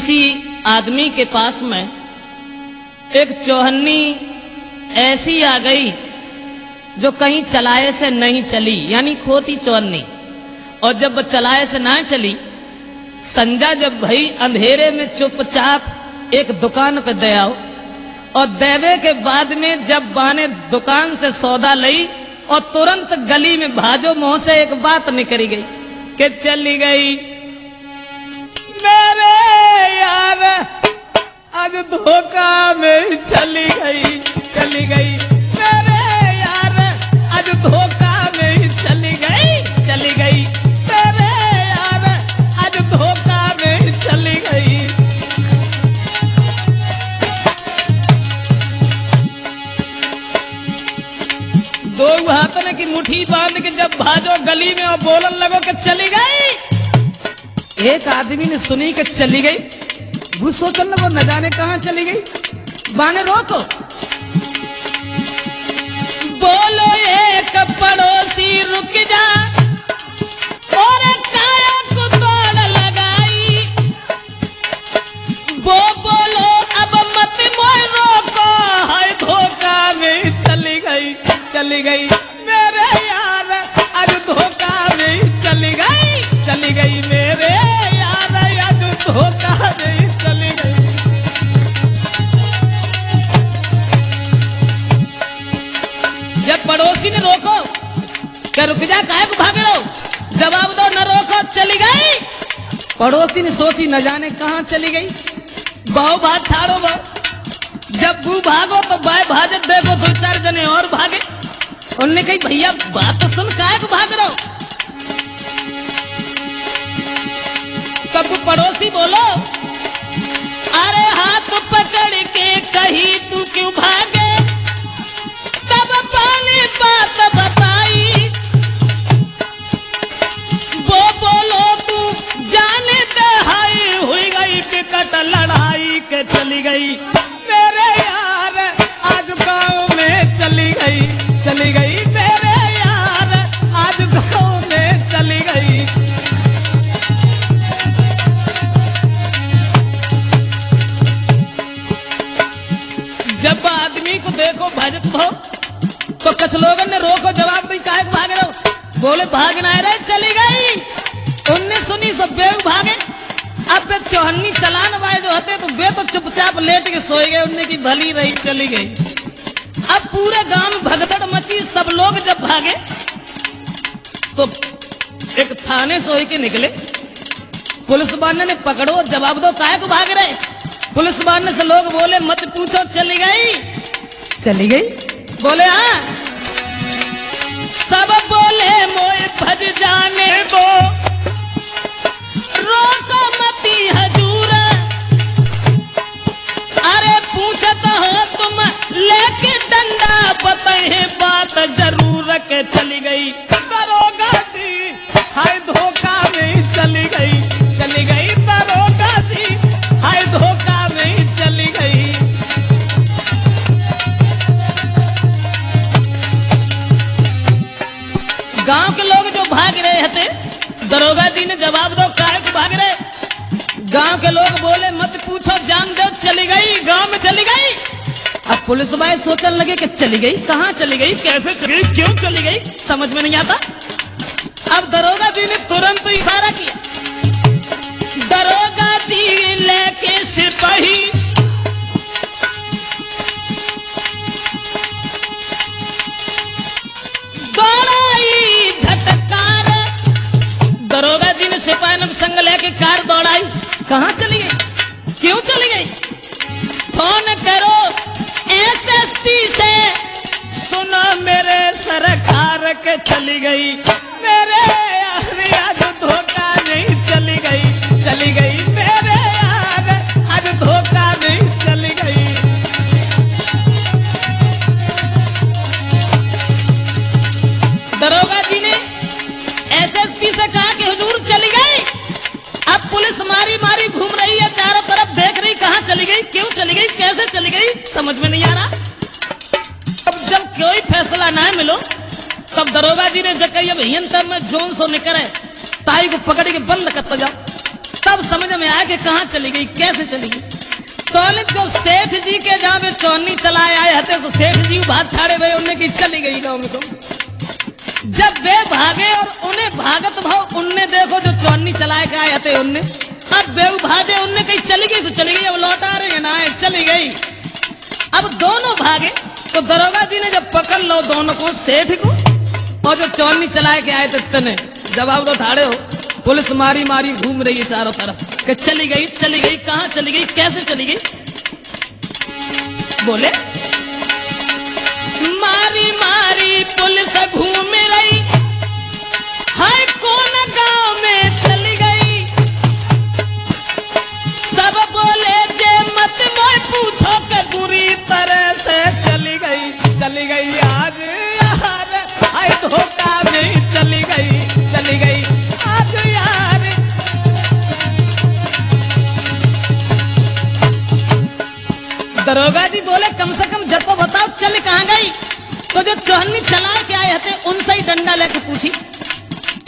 किसी आदमी के पास में एक चौहन्नी ऐसी आ गई जो कहीं चलाए से नहीं चली, यानी खोती चौहन्नी। और जब वो चलाए से ना चली, संजा जब भई अंधेरे में चुपचाप एक दुकान पे दे आओ, और देवे के बाद में जब बाने दुकान से सौदा लई और तुरंत गली में भाजो मुंह से एक बात निकली गई कि चली गई मेरे यार आज धोखा में चली गई, चली गई मेरे यार आज धोखा में चली गई, चली गई मेरे यार आज धोखा में चली गई। दो हाथों की मुट्ठी बांध के जब भाजो गली में और बोलन लगो कि चली गई। एक आदमी ने सुनी कि चली गई, वो सोचने लगो न जाने कहां चली गई। बाने रोको, बोलो एक पड़ोसी रुक जा और काया को तोड़ लगाई, वो बोलो अब मत मोय रोको, हाय धोखा में चली गई, चली गई मेरे यार आज धोखा में चली गई, चली गई मेरे यार आज धोखा में चली गई। जब पड़ोसी ने रोको क्या रुक जा काहे को भाग रहे हो, जवाब दो न रोको चली गई। पड़ोसी ने सोची न जाने कहां चली गई, बहु भाग ठाड़ो बहु। जब बू भागो तो बाय भाजे देखो दो चार जने और भागे। उन्होंने कही भैया बात तो सुन काहे को भाग रहे हो। तब पड़ोसी बोलो अरे हाथ पकड़ के कही तू क्यों भागे, तब पहली बात बताई, वो बोलो तू जाने दहाई हुई गई टिकट लड़ाई के चली गई मेरे यार आज गांव में चली गई, चली गई मेरे यार आज गांव में चली गई। जब आदमी को देखो भजत हो तो कुछ लोगों ने रोको जवाब दी काहे भाग रहे हो, बोले भाग ना रहे चली गई। उनने सुनी सब बेग भागे। अब चौहन्नी चलाने वाले जो होते तो वे तो चुपचाप लेट के सोए गए, उनने की भली रही चली गई। अब पूरे गांव में भगदड़ मची, सब लोग जब भागे तो एक थाने सोए के निकले। पुलिस वाले ने पकड़ो जवाब दो काहे को भाग रहे। पुलिस वाले से लोग बोले मत पूछो चली गई, चली गई। बोले हाँ, सब बोले मोए भज जाने दो, रोको मती हजूर, अरे पूछत हो तुम लेके डंडा बताए बात जरूर के चली गई। दरोगा जी हाय धोखा में चली गई, चली गई दरोगा जी हाय धोखा में चली गई। गांव के लोग जो भाग रहे थे, दरोगा जी ने जवाब दो काहे को भाग रहे। गांव के लोग बोले मत पूछो जान दो चली गई, गांव में चली गई। अब पुलिस वाले सोचने लगे कि चली गई, कहां चली गई, कैसे चली गई, क्यों चली गई, समझ में नहीं आता। अब दरोगा जी ने तुरंत इशारा किया। दरोगा जी लेके सिपाही दौड़ाई झटकार, दरोगा जी ने सिपाही संग लेके कार दौड़ाई। कहां चली गई, क्यों चली गई, फोन करो एसएसपी से, सुनो मेरे सरकार के चली गई मेरे यार आज धोखा नहीं चली गई, चली गई मेरे यार आज धोखा नहीं चली गई। दरोगा जी ने एसएसपी से कहा कि हुजूर चली गई। अब पुलिस मारी मारी घूम रही है, चारों तरफ देख रही कहां चली गई, क्यों चली गई, कैसे चली गई, समझ में नहीं आ रहा। अब जब कोई फैसला ना मिलो तब दरोगा जी ने जब कही अब हियन में जोन सो निकले ताई को पकड़ के बंद करता जाओ। तब समझ में आया कि कहाँ चली गई, कैसे चली गई। तो जो सेठ जी के जहाँ पे चौनी चलाए आए हते तो सेठ जी भाग छाड़े भाई उन्हें की चली गई गाँव में। तो जब वे भागे और उन्हें भागत भाव उनने देखो जो चौनी चलाए के आए हते उनने, अब वे भागे उनने कहीं चली गई तो चली गई, अब लौट आ रही है ना चली गई। अब दोनों भागे तो दरोगा जी ने जब पकड़ लो दोनों को, सेठ को और जो चौनी चलाए के आए थे तने, जवाब तो ठाड़े हो। पुलिस मारी मारी घूम रही है चारों तरफ कि चली गई कहाँ चली गई, कैसे चली गई। बोले मारी मारी पुलिस घूम रही, हाय कौन गांव में चली गई। सब बोले जे मत मोय पूछो के बुरी तरह से चली गई आज यार, हाय धोखा में चली गई आज यार। दरोगा जी बोले कम से कम जब तो बताओ चल कहाँ गई। तो जो चौहन्नी चला के आए थे उनसे ही डंडा लेके पूछी,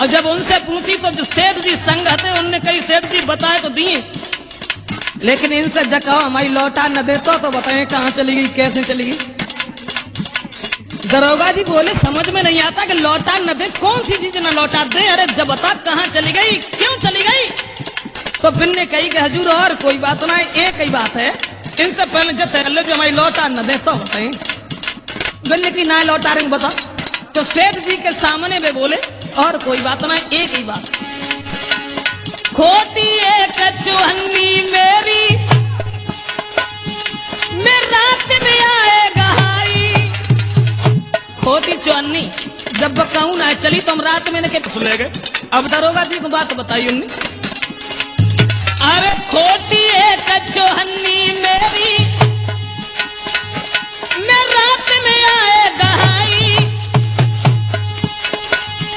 और जब उनसे पूछी तो जो सेठ जी संग थे उनने कई सेठ जी बताए तो दिए, लेकिन इनसे जकाओ हमारी लौटा न देता तो बताएं कहाँ चली गई, कैसे चली गई। दरोगा जी बोले समझ में नहीं आता कि लौटा न दे, कौन सी चीज न लौटा दे, अरे जब बता कहाँ चली गई, क्यों चली गई। तो बिन ने कही कि हजूर और कोई बात ना, एक ही बात है, इनसे पहले जो हमारी लौटा न दे तो बताए। बिन ने की ना लौटा रहे बता। तो सेठ जी के सामने वे बोले और कोई बात ना, एक ही बात, खोटी एक चौहन्नी मेरी मैं रात में आएगा हाई। खोटी चौहन्नी जब कहूं ना चली तो हम रात में के ले गए। अब दरोगा जी को बात बताई उनने, अरे खोटी एक चौहन्नी मेरी मैं रात में आएगा हाई।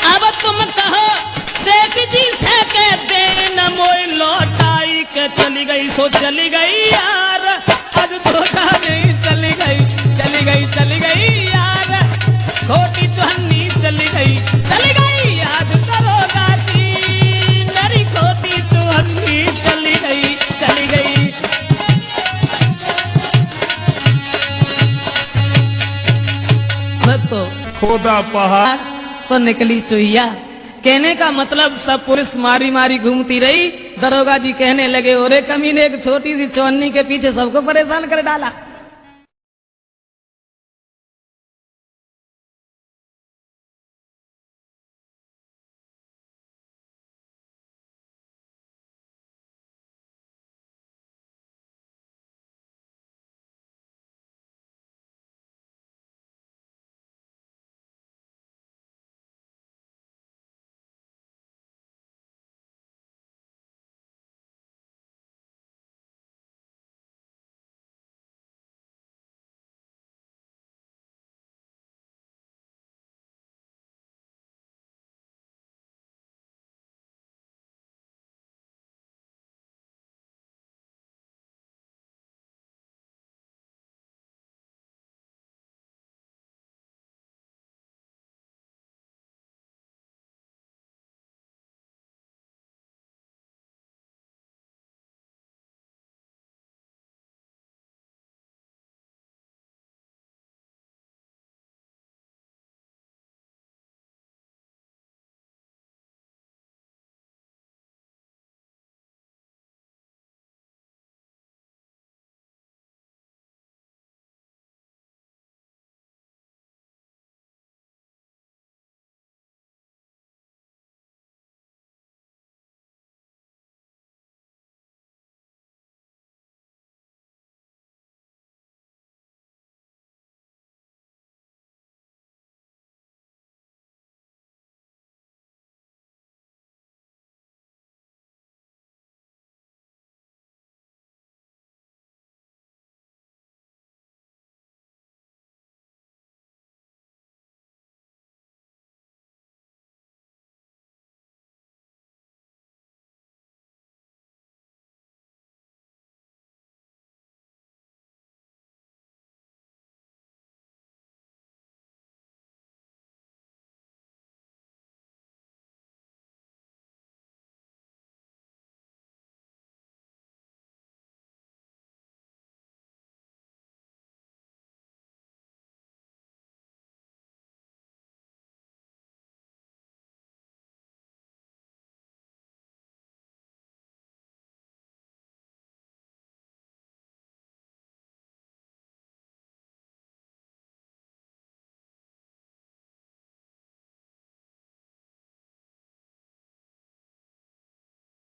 अब तुम कहो सेठ जी से कहते न मोई लौटाई के चली गई, सो चली गई यार आज धोखा नहीं चली गई यार, खोटी चौहन्नी चली गई आज दरोगा जी मेरी खोटी चौहन्नी चली गई। तो खोदा पहाड़ तो निकली चुहिया। कहने का मतलब सब पुलिस मारी मारी घूमती रही, दरोगा जी कहने लगे ओरे कमीने एक छोटी सी चौहन्नी के पीछे सबको परेशान कर डाला।